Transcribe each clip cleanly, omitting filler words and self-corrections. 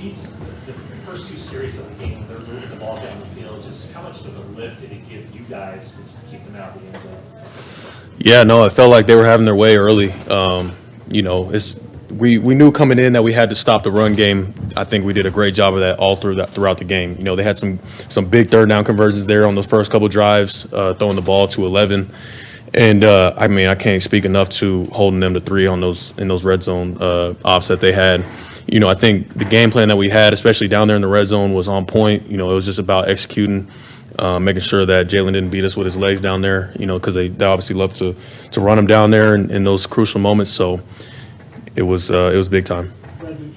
you just, the first two series of the game, when they're moving the ball down the field, just how much of a lift did it give you guys to keep them out of the end zone? Yeah, no, it felt like they were having their way early. We knew coming in that we had to stop the run game. I think we did a great job of that all throughout the game. They had some big third down conversions there on those first couple drives, throwing the ball to 11. And I can't speak enough to holding them to 3 on in those red zone ops that they had. I think the game plan that we had, especially down there in the red zone, was on point. It was just about executing, making sure that Jalen didn't beat us with his legs down there. Because they obviously love to run him down there in those crucial moments. So it was big time. Fred, I think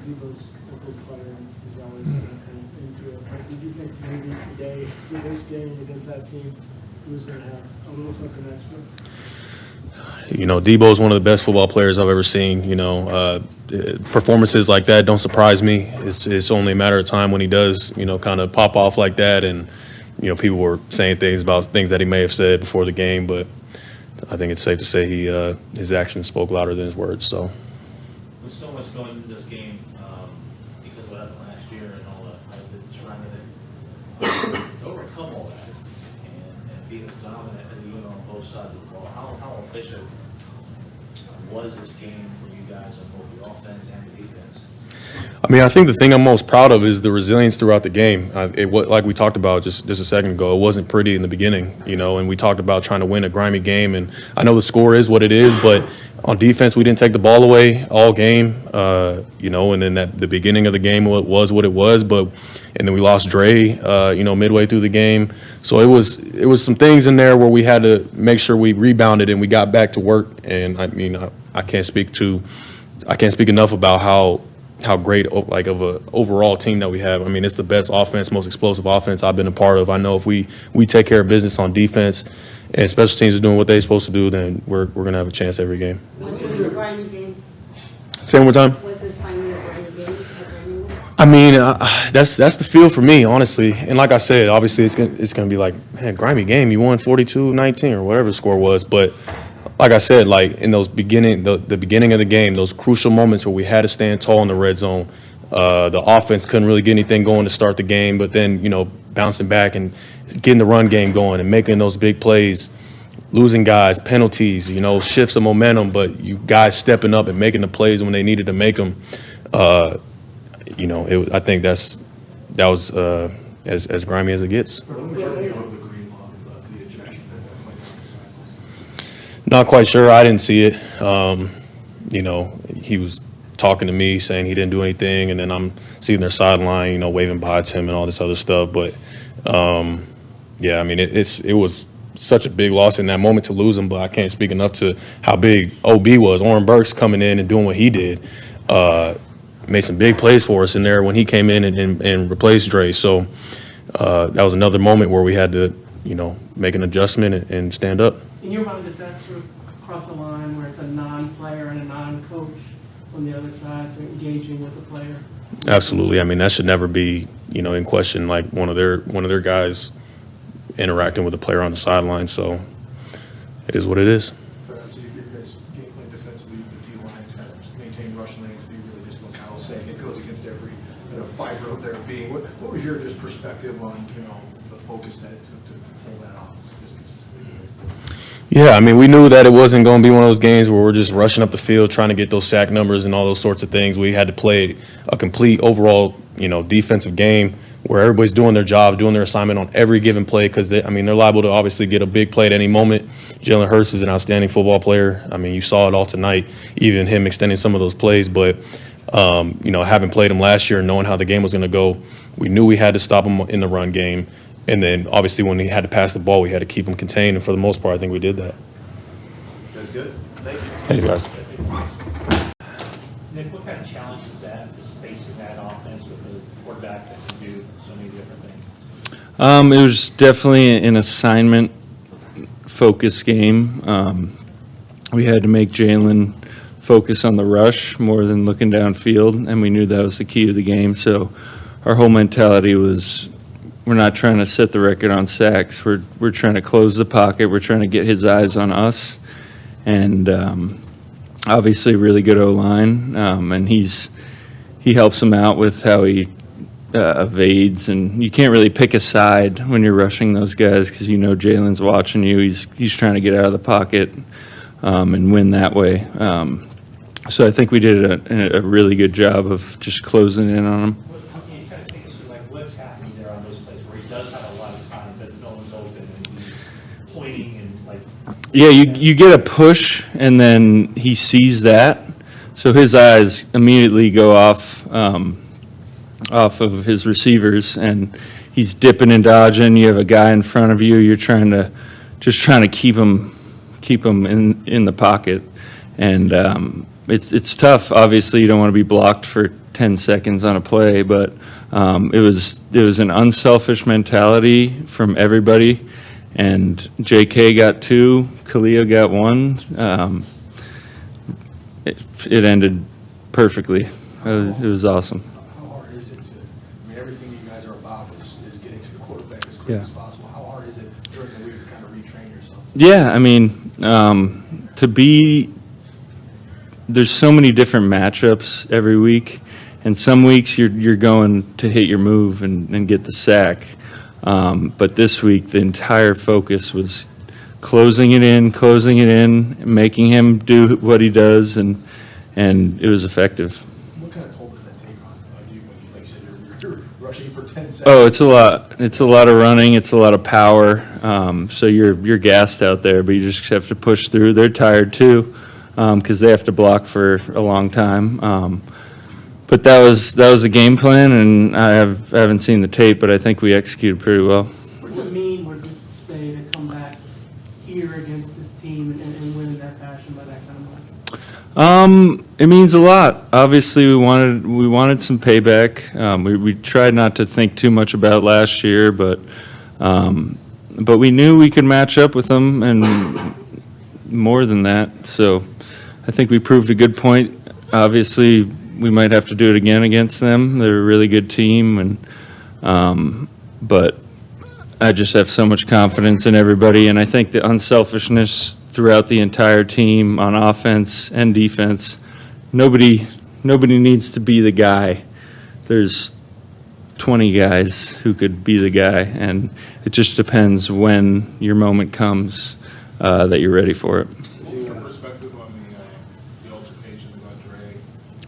Deebo's a good player and he's always into it. But did you think maybe today, for this game against that team, he was going to have a little something extra? Deebo is one of the best football players I've ever seen. Performances like that don't surprise me. It's only a matter of time when he does, kind of pop off like that. And, people were saying things about things that he may have said before the game, but I think it's safe to say his actions spoke louder than his words. So. With so much going into this game, because of what happened last year and all that surrounding it, to overcome all that and be as dominant as you on both sides of the ball, how efficient was this game for you guys on both the offense and the defense? I think the thing I'm most proud of is the resilience throughout the game. Like we talked about just a second ago, it wasn't pretty in the beginning, and we talked about trying to win a grimy game. And I know the score is what it is, but on defense, we didn't take the ball away all game, and then the beginning of the game was what it was. And then we lost Dre, midway through the game. So it was some things in there where we had to make sure we rebounded and we got back to work. And I can't speak enough about how great of an overall team that we have. It's the best offense, most explosive offense I've been a part of. I know if we take care of business on defense and special teams are doing what they're supposed to do, then we're going to have a chance every game. Was this a grimy game? Say one more time. Was this finally a grimy game? That's the feel for me, honestly. And like I said, obviously it's gonna be like, man, grimy game. You won 42-19 or whatever the score was, but like I said, like in those the beginning of the game, those crucial moments where we had to stand tall in the red zone, the offense couldn't really get anything going to start the game, but then, bouncing back and getting the run game going and making those big plays, losing guys, penalties, shifts of momentum, but you guys stepping up and making the plays when they needed to make them. I think that was as grimy as it gets. Not quite sure. I didn't see it. He was talking to me saying he didn't do anything, and then I'm seeing their sideline, waving by to him and all this other stuff. But it was such a big loss in that moment to lose him. But I can't speak enough to how big OB was. Oren Burks coming in and doing what he did, made some big plays for us in there when he came in and replaced Dre. So that was another moment where we had to, make an adjustment and stand up. In your mind, does that sort of cross a line where it's a non-player and a non-coach on the other side to engaging with the player? Absolutely. That should never be, in question, like one of their guys interacting with a player on the sideline. So it is what it is. So you guys game plan defensively, the D-line, kind of maintain rushing lanes, be really disciplined. I was saying it goes against every fiber of their being. What was your just perspective on the focus that it took to pull that off just consistently? Yeah, we knew that it wasn't going to be one of those games where we're just rushing up the field trying to get those sack numbers and all those sorts of things. We had to play a complete overall, defensive game where everybody's doing their job, doing their assignment on every given play because, they're liable to obviously get a big play at any moment. Jalen Hurts is an outstanding football player. You saw it all tonight, even him extending some of those plays. But, having played him last year and knowing how the game was going to go, we knew we had to stop him in the run game. And then, obviously, when he had to pass the ball, we had to keep him contained. And for the most part, I think we did that. That's good. Thank you. Thanks, guys. Nick, what kind of challenge is that, just facing that offense with a quarterback that can do so many different things? It was definitely an assignment focus game. We had to make Jalen focus on the rush more than looking downfield, and we knew that was the key to the game. So our whole mentality was, we're not trying to set the record on sacks. We're trying to close the pocket. We're trying to get his eyes on us. And obviously really good O-line. And he's he helps him out with how he evades, and you can't really pick a side when you're rushing those guys because you know Jalen's watching you. He's trying to get out of the pocket and win that way. So I think we did a really good job of just closing in on him. Can you kind of take us through, like, what's happening there on those plays where he does have a lot of time, but no one's open, and he's pointing and, like... Yeah, you get a push, and then he sees that, so his eyes immediately go off of his receivers, and he's dipping and dodging. You have a guy in front of you. You're trying to keep him in the pocket, and it's tough. Obviously, you don't want to be blocked for 10 seconds on a play, but it was an unselfish mentality from everybody. And JK got 2, Kalia got 1. It ended perfectly. It was awesome. How hard is it to, I mean, everything you guys are about is getting to the quarterback as quick Yeah. as possible. How hard is it during the week to kind of retrain yourself? Yeah, I mean, there's so many different matchups every week, and some weeks you're going to hit your move and get the sack. But this week, the entire focus was closing it in, making him do what he does, and it was effective. What kind of toll does that take on you when you, like you said, you're rushing for 10 seconds? Oh, it's a lot. It's a lot of running. It's a lot of power. So you're gassed out there, but you just have to push through. They're tired too, because they have to block for a long time. But that was the game plan, and I haven't seen the tape, but I think we executed pretty well. What does it mean, what does it say to come back here against this team and win in that fashion by that kind of margin? It means a lot. Obviously, we wanted some payback. We tried not to think too much about last year, but we knew we could match up with them, and more than that. So I think we proved a good point. Obviously, we might have to do it again against them. They're a really good team, but I just have so much confidence in everybody, and I think the unselfishness throughout the entire team on offense and defense. Nobody needs to be the guy. There's 20 guys who could be the guy, and it just depends when your moment comes that you're ready for it. What's your perspective on the altercation about Dre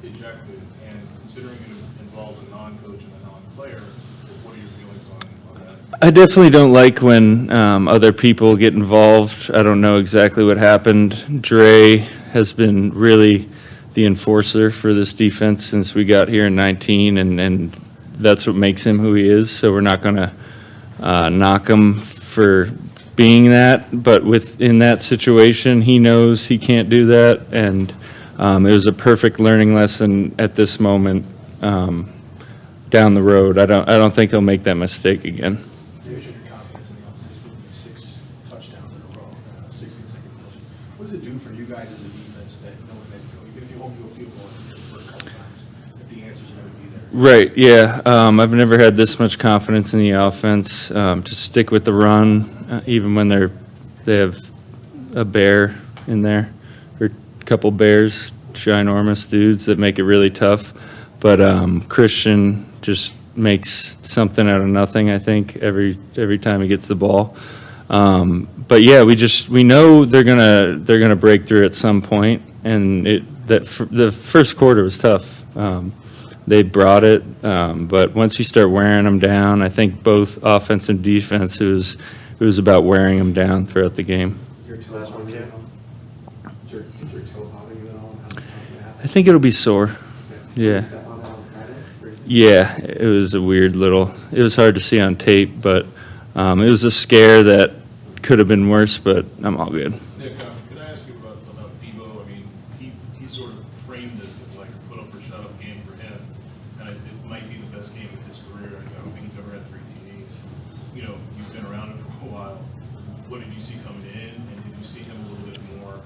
ejected, and considering it involved a non-coach and a non-player, what are your feelings on that? I definitely don't like when other people get involved. I don't know exactly what happened. Dre has been really the enforcer for this defense since we got here in 19, and that's what makes him who he is. So we're not going to knock him for being that, but within that situation, he knows he can't do that, and it was a perfect learning lesson at this moment. Down the road, I don't think he'll make that mistake again. You mentioned your confidence in the offense with 6 touchdowns in a row, 6 consecutive touchdowns. What does it do for you guys as a defense that knowing that, even if you hold to a field goal for a couple times, that the answers are going to be there? Right, yeah. I've never had this much confidence in the offense. To stick with the run, even when they have a bear in there, or a couple bears, ginormous dudes that make it really tough. But Christian just makes something out of nothing, I think, every time he gets the ball. But yeah, we know they're gonna break through at some point, and the first quarter was tough. They brought it, but once you start wearing them down, I think both offense and defense, it was about wearing them down throughout the game. Last one, Cam. Did your toe bother you at all? I think it'll be sore. Yeah. Step on that on Friday? Yeah, it was a weird it was hard to see on tape, but it was a scare that could have been worse, but I'm all good. Nick, could I ask you about Deebo? I mean, he sort of framed this as like a put up or shut up game for him, and it might be the best game of his career. I don't think he's ever had 3 TDs. You know, you've been around him for a while. What did you see coming in, and did you see him a little bit more?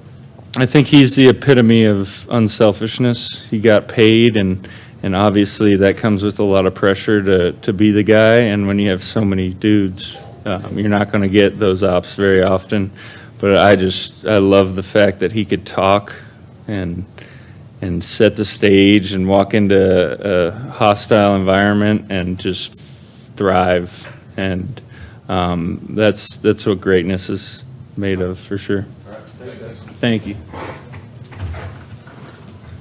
I think he's the epitome of unselfishness. He got paid, and obviously that comes with a lot of pressure to be the guy. And when you have so many dudes, you're not going to get those ops very often. But I love the fact that he could talk, and and set the stage and walk into a hostile environment and just thrive. And that's what greatness is made of, for sure. All right, thanks, guys. Thank you.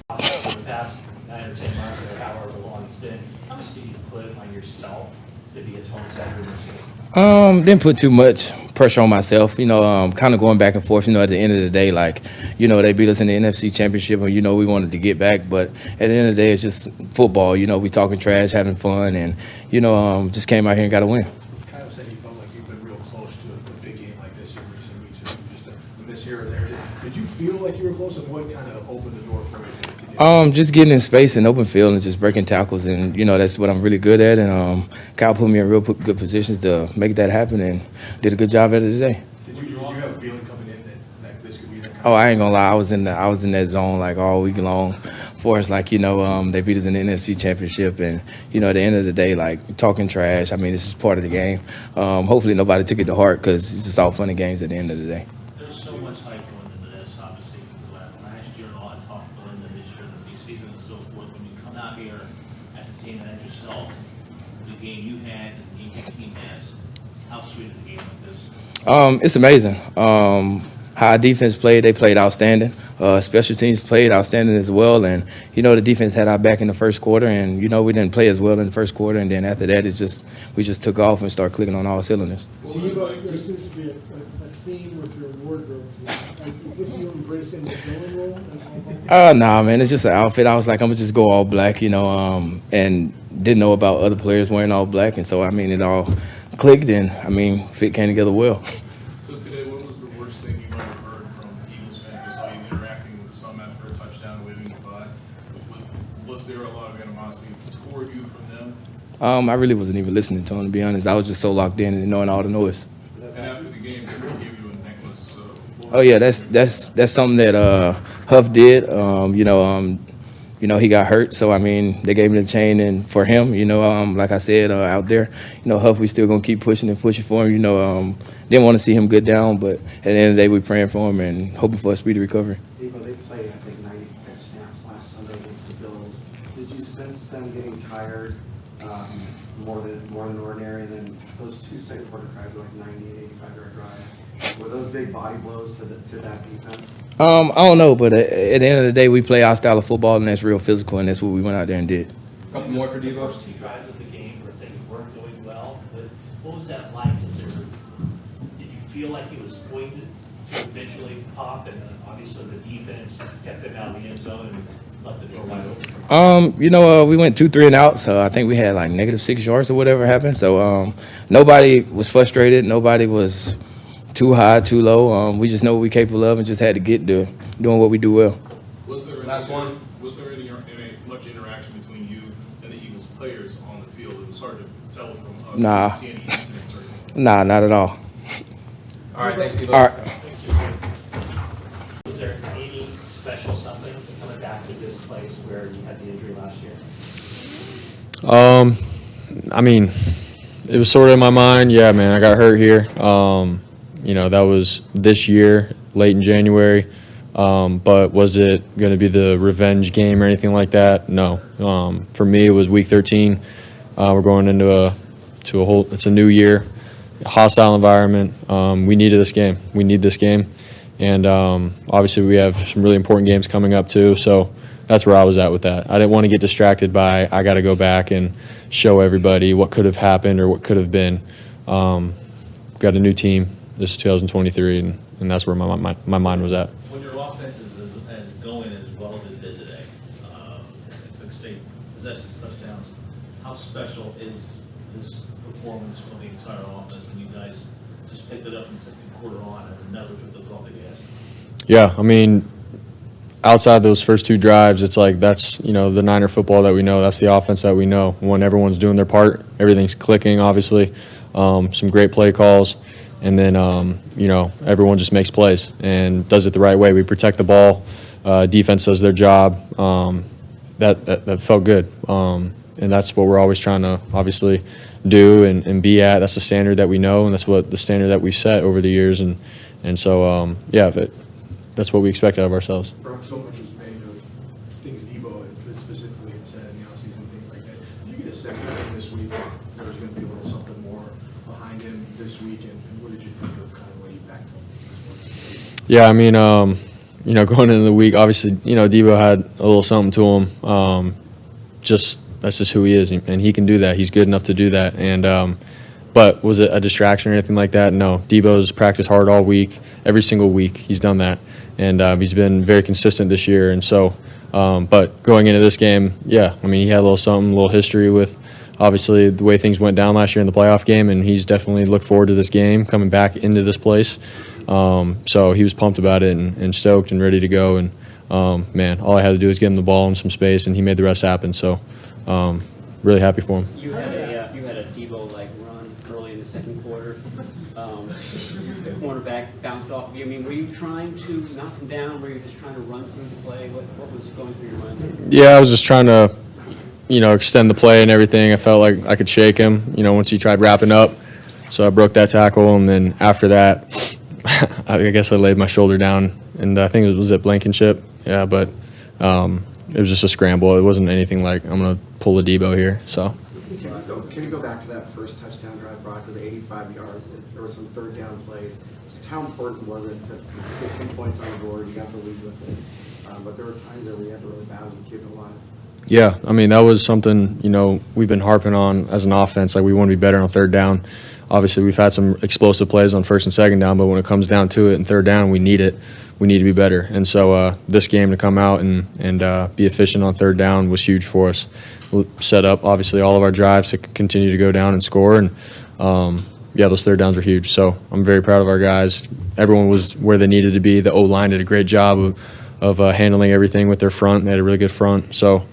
For the past 9 or 10 months, or however long it's been, how much did you put on yourself to be a tone setter in this game? Didn't put too much pressure on myself, kind of going back and forth, at the end of the day, like, they beat us in the NFC Championship and, we wanted to get back. But at the end of the day, it's just football, we talking trash, having fun, and, just came out here and got a win. Kind of said he felt like you've been real close to a big game like this in recent weeks, just a miss here or there. Did you feel like you were close, and what kind of opened the door for you to get Just getting in space and open field and just breaking tackles, and that's what I'm really good at. And Kyle put me in real good positions to make that happen, and did a good job at it today. Did you have a feeling coming in that this could be that kind Oh, I ain't gonna lie, I was in that zone like all week long. For us, like they beat us in the NFC Championship, and at the end of the day, like talking trash. I mean, this is part of the game. Hopefully, nobody took it to heart because it's just all fun and games at the end of the day. There's so much hype going into this, obviously, last year and all that talk going into this year, the season and so forth. When you come out here as a team and as yourself, the game you had and the game your team has, how sweet is a game like this? It's amazing. How our defense played, they played outstanding. Special teams played outstanding as well. And, the defense had our back in the first quarter. And, we didn't play as well in the first quarter. And then after that, we just took off and started clicking on all cylinders. Do you, there seems to be a theme with your wardrobe here. Like, is this you embracing the villain role? Nah, man, it's just an outfit. I was like, I'm going to just go all black, and didn't know about other players wearing all black. And so, it all clicked and, fit came together well. So today, what was the worst thing you might have heard from Eagles fans? I saw you interacting with some after a touchdown, waving goodbye. Was there a lot of animosity toward you from them? I really wasn't even listening to him, to be honest. I was just so locked in and knowing all the noise. And after the game, somebody gave you a necklace. Oh yeah, that's something that Huff did. He got hurt, so they gave me the chain, and for him, like I said out there, Huff, we still gonna keep pushing and pushing for him. Didn't want to see him get down, but at the end of the day, we praying for him and hoping for a speedy recovery. Deebo, they played, I think, 95 snaps last Sunday against the Bills. Did you sense them getting tired more than ordinary? And then those two second quarter drives were like 90 and 85-yard drives. Were those big body blows to that defense? I don't know, but at the end of the day, we play our style of football, and that's real physical, and that's what we went out there and did. A couple more for The Deebo. first 2 drives of the game where things weren't going well, but what was that like? Did you feel like it was going to eventually pop, and obviously the defense kept them out of the end zone and left the door wide open? We went 2 3 and out, so I think we had like -6 yards or whatever happened. So nobody was frustrated. Nobody was too high, too low. We just know what we're capable of and just had to get to doing what we do well. Was there Last one. Was there any much interaction between you and the Eagles players on the field? It was hard to tell from us. Nah. See any incidents or anything. Nah, not at all. All right, thanks, Deebo. All right. Was there any special something coming back to this place where you had the injury last year? It was sort of in my mind. Yeah, man, I got hurt here. That was this year, late in January. But was it going to be the revenge game or anything like that? No. For me, it was week 13. We're going into it's a new year, a hostile environment. We needed this game. We need this game. And obviously we have some really important games coming up too. So that's where I was at with that. I didn't want to get distracted by I got to go back and show everybody what could have happened or what could have been. Got a new team. This is 2023, and that's where my mind was at. When your offense is as going as well as it did today, 16 possessions, touchdowns, how special is this performance from the entire offense when you guys just picked it up in the second quarter on and never took the foot off the gas? Yeah, outside those first 2 drives, it's like that's, the Niner football that we know. That's the offense that we know. When everyone's doing their part, everything's clicking, obviously. Some great play calls. And then, everyone just makes plays and does it the right way. We protect the ball. Defense does their job. That felt good. And that's what we're always trying to, obviously, do and be at. That's the standard that we know, and that's what the standard that we've set over the years. And so, that's what we expect out of ourselves. Brock, so much is made of said in the offseason, things like that. Did you get a sense that this week there was going to be a little something more behind him this week, and what did you think of kind of what he backed him? Yeah, I mean, going into the week, obviously, Deebo had a little something to him. That's just who he is, and he can do that. He's good enough to do that. And but was it a distraction or anything like that? No. Deebo's practiced hard all week, every single week. He's done that, and he's been very consistent this year. And so, but going into this game, yeah, I mean, he had a little something, a little history with obviously the way things went down last year in the playoff game, and he's definitely looked forward to this game, coming back into this place. So he was pumped about it and stoked and ready to go. And man, all I had to do was give him the ball and some space, and he made the rest happen. So really happy for him. You had a Deebo-like run early in the second quarter. The cornerback bounced off of you. I mean, were you trying to knock him down? Were you just trying to run through the play? What was going through your mind? Yeah, I was just trying to, extend the play and everything. I felt like I could shake him, once he tried wrapping up. So I broke that tackle, and then after that, I guess I laid my shoulder down, and I think it was at Blankenship. Yeah, but it was just a scramble. It wasn't anything like I'm going to pull a Deebo here. So. Can you go back to that first touchdown drive, Brock? It was 85 yards. There were some third down plays. Just how important was it to get some points on the board? You got the lead with it. But there were times there where you had to really battle to keep it alive. Yeah, I mean, that was something, we've been harping on as an offense. Like, we want to be better on third down. Obviously, we've had some explosive plays on first and second down, but when it comes down to it in third down, we need it. We need to be better. And so this game to come out and be efficient on third down was huge for us. We'll set up, obviously, all of our drives to continue to go down and score. And, those third downs were huge. So I'm very proud of our guys. Everyone was where they needed to be. The O-line did a great job of handling everything with their front. They had a really good front. So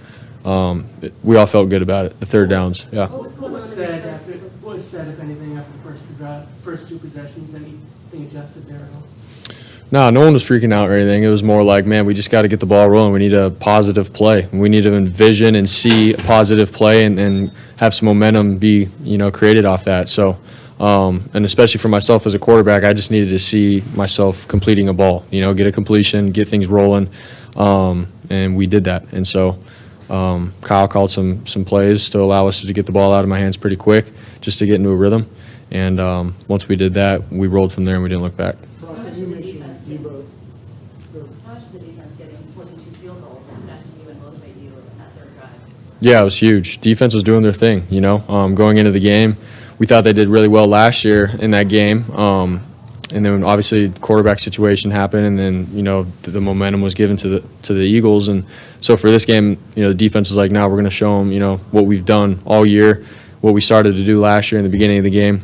we all felt good about it, the third downs. Yeah. What was said, if anything, after the first two possessions? Anything adjusted there at all? No one was freaking out or anything. It was more like, man, we just got to get the ball rolling. We need a positive play. We need to envision and see a positive play and have some momentum be, created off that. So, and especially for myself as a quarterback, I just needed to see myself completing a ball, get a completion, get things rolling. And we did that. And so Kyle called some plays to allow us to get the ball out of my hands pretty quick just to get into a rhythm. And once we did that, we rolled from there and we didn't look back. How much did the defense get in forcing 2 field goals and that didn't even motivate you in that third drive? Yeah, it was huge. Defense was doing their thing, going into the game. We thought they did really well last year in that game. And then obviously the quarterback situation happened, and then, the momentum was given to the Eagles. And so for this game, the defense is like, now we're going to show them, what we've done all year, what we started to do last year in the beginning of the game.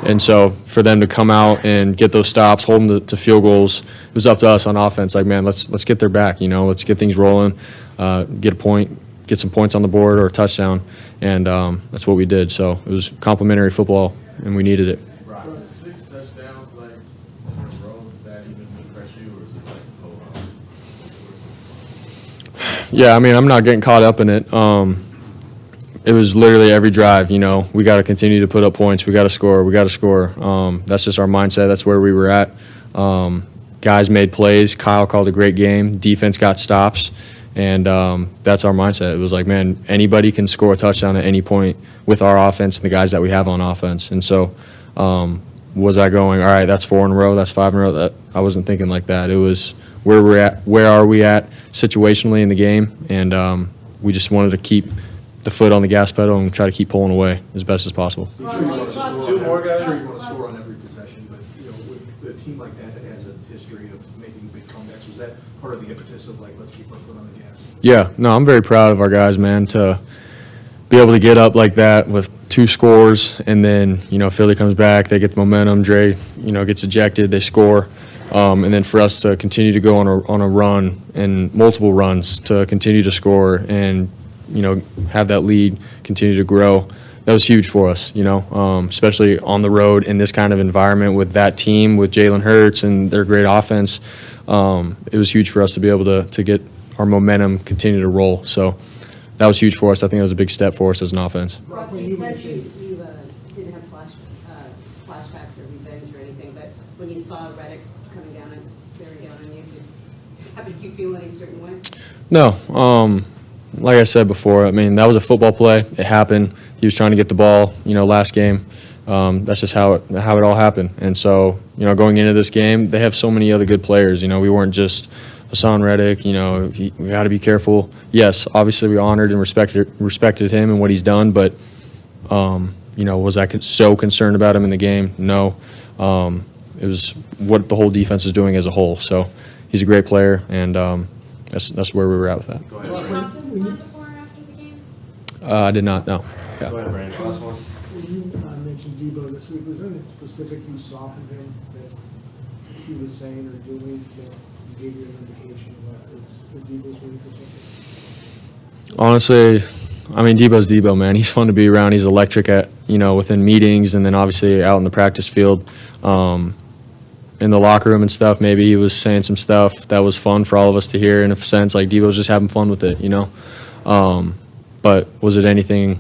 And so for them to come out and get those stops, hold them to field goals, it was up to us on offense. Like, man, let's get their back, let's get things rolling, get a point, get some points on the board or a touchdown. And that's what we did. So it was complimentary football, and we needed it. Brock, 6 touchdowns, like, in a row, is that even impress you, or is it like, Yeah, I mean, I'm not getting caught up in it. It was literally every drive, we got to continue to put up points. We got to score. That's just our mindset. That's where we were at. Guys made plays. Kyle called a great game. Defense got stops. And that's our mindset. It was like, man, anybody can score a touchdown at any point with our offense and the guys that we have on offense. And so was I going, all right, that's 4 in a row, that's 5 in a row? I wasn't thinking like that. It was where we're at, where are we at situationally in the game, and we just wanted to keep the foot on the gas pedal and try to keep pulling away as best as possible. I'm sure you want to score. 2 more guys? I'm sure you want to score on every possession, but with a team like that has a history of making big comebacks, was that part of the impetus of like, let's keep our foot on the gas? Yeah, no, I'm very proud of our guys, man, to be able to get up like that with 2 scores, and then Philly comes back, they get the momentum, Dre gets ejected, they score, and then for us to continue to go on a run and multiple runs to continue to score and have that lead continue to grow. That was huge for us, especially on the road in this kind of environment with that team, with Jalen Hurts and their great offense. It was huge for us to be able to get our momentum continue to roll. So that was huge for us. I think it was a big step for us as an offense. Brock, you said you didn't have flashbacks or revenge or anything, but when you saw Reddick coming down and bearing down on you, did you feel any certain way? No. like I said before, I mean, that was a football play. It happened. He was trying to get the ball, last game. That's just how it all happened. And so, going into this game, they have so many other good players. We weren't just Hassan Reddick. We got to be careful. Yes, obviously we honored and respected him and what he's done, but was I so concerned about him in the game? No. It was what the whole defense is doing as a whole. So he's a great player, and that's where we were at with that. Did you talk to his son before or after the game? I did not, no. Yeah. Go ahead, Brandon. Last one. When you mentioned Deebo this week, was there anything specific you saw from him that he was saying or doing that gave you an indication of it's Deebo's week or something? Honestly, I mean, Deebo's Deebo, man. He's fun to be around. He's electric within meetings, and then obviously out in the practice field. In the locker room and stuff, maybe he was saying some stuff that was fun for all of us to hear in a sense, like Deebo's just having fun with it, But was it anything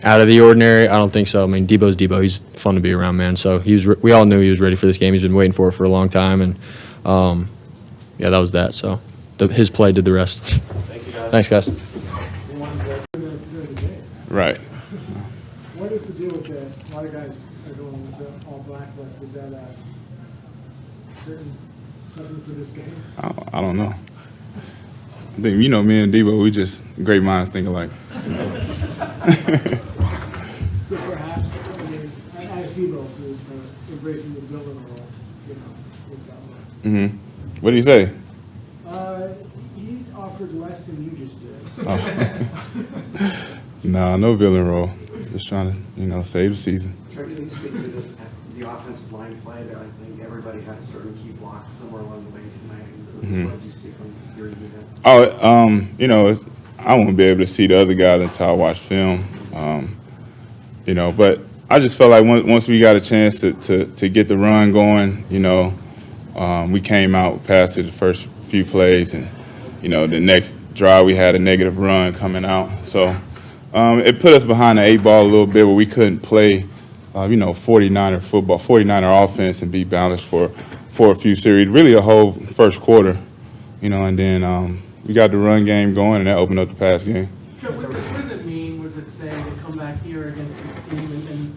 out of the ordinary? I don't think so. I mean, Deebo's Deebo. He's fun to be around, man. So we all knew he was ready for this game. He's been waiting for it for a long time, and that was that. So his play did the rest. Thank you, guys. Thanks, guys. Right. What is the deal with that? A lot of guys are going with the all black, but is that certain something for this game? I don't know. I think, me and Deebo, we just great minds think alike. So perhaps, I asked Deebo if he was kind of embracing the villain role, with that one. What did he say? He offered less than you just did. Oh. No villain role. Just trying to, save the season. Trent, can you speak to this, the offensive line play there? I think everybody had a certain key block somewhere along the way tonight. What did you see from your unit? I won't be able to see the other guy until I watch film. But I just felt like once we got a chance to get the run going, we came out past it the first few plays, and the next drive we had a negative run coming out. So it put us behind the 8 ball a little bit, where we couldn't play 49er football, 49er offense, and be balanced for a few series, really the whole first quarter, and then we got the run game going, and that opened up the pass game. So what does it mean, what does it say to come back here against this team and win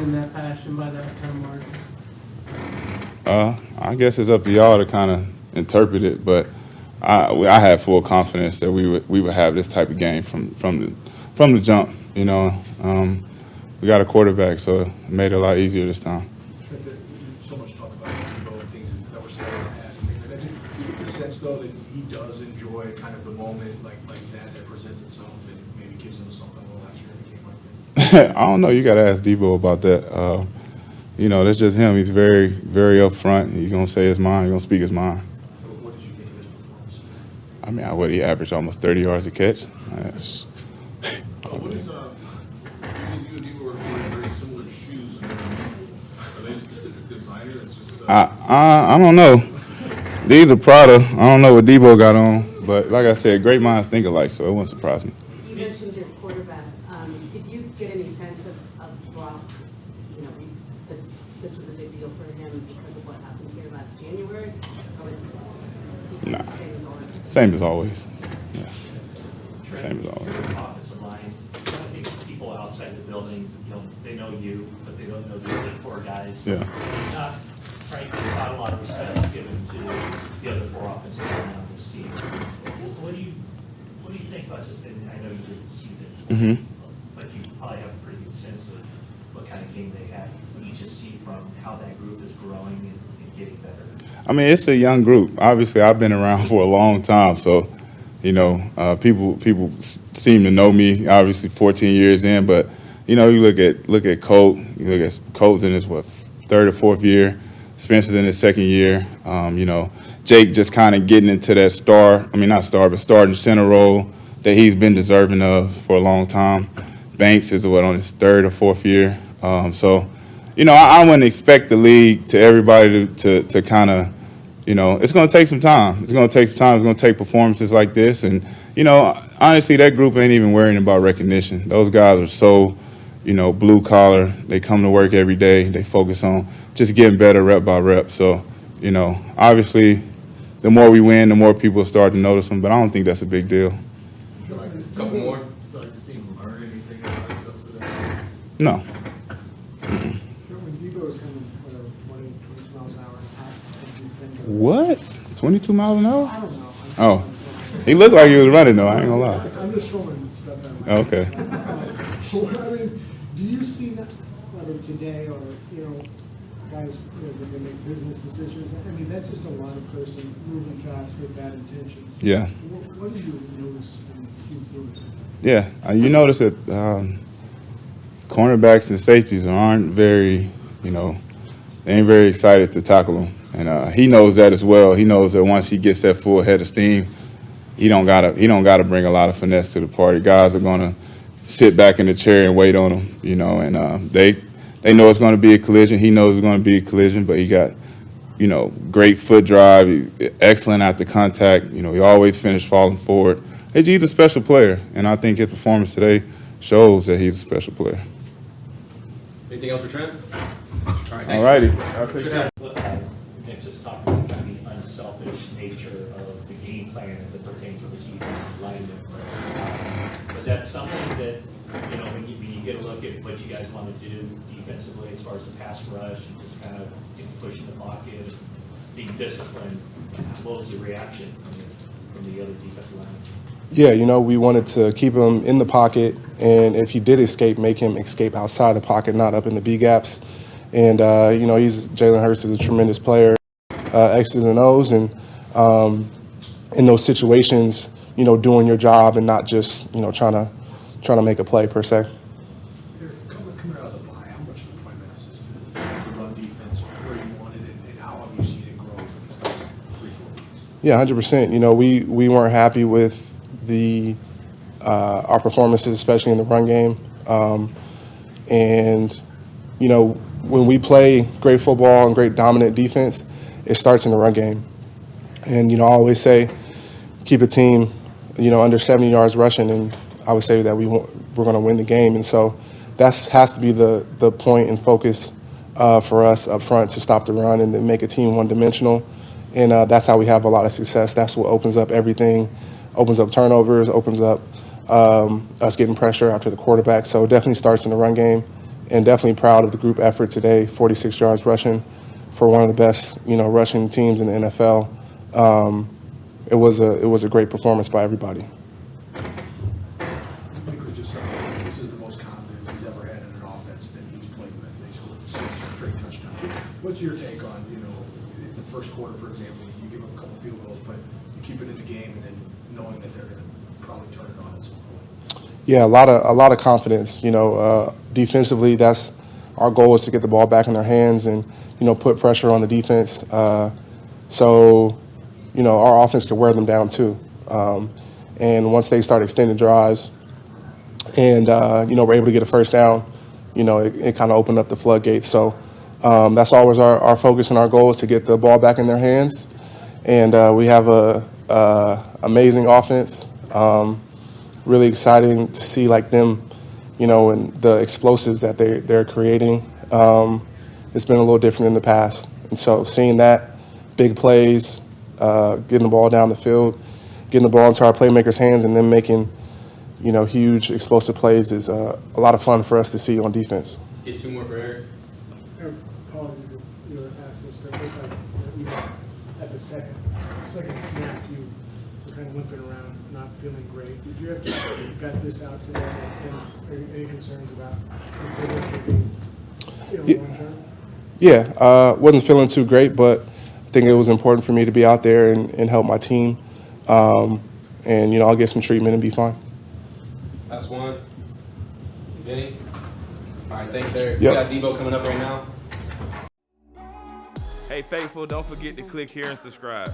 in that fashion by that kind of margin? I guess it's up to y'all to kind of interpret it, but I had full confidence that we would have this type of game from the jump. We got a quarterback, so it made it a lot easier this time. So much talk about Deebo and things that were said in the past and things like that. Do you get the sense, though, that he does enjoy kind of the moment like that presents itself and maybe gives him something a little extra in a game like that? I don't know. You got to ask Deebo about that. That's just him. He's very, very upfront. He's going to say his mind. He's going to speak his mind. What did you think of his performance? I mean, he averaged almost 30 yards a catch. What is you and Deebo are wearing very similar shoes and they're unusual. Are they a specific designer? It's just I don't know. These are Prada. I don't know what Deebo got on, but like I said, great minds think alike, so it wouldn't surprise me. You mentioned your quarterback. Did you get any sense of Brock, that this was a big deal for him because of what happened here last January? Or was he Nah. the same as always? Same as always. Yeah. Same as always. Offensive line, I think people outside the building, they know you, but they don't know the other 4 guys. Yeah. Frankly, not a lot of respect given to the other 4 offensive linemen on this team. What do you think about just, and I know you didn't see them, but you probably have a pretty good sense of what kind of game they had. What do you just see from how that group is growing and getting better? I mean, it's a young group. Obviously, I've been around for a long time, so people seem to know me. Obviously, 14 years in, but you look at Colt. You look at Colt's in his 3rd or 4th year. Spencer's in his 2nd year. Jake just kind of getting into that starting center role that he's been deserving of for a long time. Banks is on his 3rd or 4th year. I wouldn't expect the league to everybody to kind of, it's going to take some time. It's going to take some time. It's going to take performances like this. And, honestly, that group ain't even worrying about recognition. Those guys are so, blue collar. They come to work every day. They focus on just getting better rep by rep. So, obviously, the more we win, the more people start to notice them. But I don't think that's a big deal. I feel like this Couple more. You feel like you see him learn anything about himself today? No. When Deebo was coming, 22 miles an hour, What? 22 miles an hour? I don't know. Oh. He looked like he was running, though. I ain't gonna lie. I'm just throwing stuff out. Okay. I mean, do you see that, whether today or, guys, does they make business decisions? I mean, that's just a line person moving fast with bad intentions. Yeah. What do you notice when he's doing that? Yeah. You notice that cornerbacks and safeties aren't very, they ain't very excited to tackle him. And he knows that as well. He knows that once he gets that full head of steam, he don't gotta bring a lot of finesse to the party. Guys are gonna sit back in the chair and wait on him, and they know it's gonna be a collision. He knows it's gonna be a collision, but he got, great foot drive, excellent after contact. He always finished falling forward. He's a special player, and I think his performance today shows that he's a special player. Anything else for Trent? All righty. I'll take that. Nick just talked about kind of the unselfish nature of the game plan as it pertains to the defensive lineman. Was that something that, when you get a look at what you guys want to do defensively as far as the pass rush and just kind of pushing the pocket and being disciplined, what was the reaction from the other defensive linemen? Yeah, we wanted to keep him in the pocket, and if he did escape, make him escape outside the pocket, not up in the B gaps. And, Jalen Hurts is a tremendous player, X's and O's, and in those situations, doing your job and not just, trying to make a play per se. Coming out of the bye, how much of the plan is to the run defense, where you wanted it, and how have you seen it grow over these last 3-4 weeks? Yeah, 100%. We weren't happy with our performances, especially in the run game. When we play great football and great dominant defense, it starts in the run game. And, I always say, keep a team, under 70 yards rushing, and I would say that we're going to win the game. And so that has to be the point and focus for us up front, to stop the run and then make a team one-dimensional. And that's how we have a lot of success. That's what opens up everything, opens up turnovers, opens up us getting pressure after the quarterback. So it definitely starts in the run game. And definitely proud of the group effort today, 46 yards rushing for one of the best, rushing teams in the NFL. It was a great performance by everybody. Nick was just saying, this is the most confidence he's ever had in an offense that he's played with. They scored 6 straight touchdowns. What's your take on, in the first quarter, for example, you give them a couple field goals, but you keep it in the game, and then knowing that they're going to probably turn it on at some point? Yeah, a lot of confidence. Defensively, that's our goal, is to get the ball back in their hands and put pressure on the defense. So our offense can wear them down too. And once they start extending drives, and we're able to get a first down, it kind of opened up the floodgates. So that's always our focus and our goal, is to get the ball back in their hands. And we have a amazing offense. Really exciting to see them, and the explosives that they're creating. It's been a little different in the past. And so seeing that, big plays, getting the ball down the field, getting the ball into our playmakers' hands, and then making, huge explosive plays is a lot of fun for us to see on defense. Get 2 more for Arik. Apologies if you asked this, but it looked like at the second snap, you were kind of limping around, not feeling great. Did you have to get this out to them, and any concerns about long term? Yeah, wasn't feeling too great, but I think it was important for me to be out there and help my team. And I'll get some treatment and be fine. Last one. Vinny? All right, thanks, Arik. Yep. We got Deebo coming up right now. Hey, faithful, don't forget to click here and subscribe.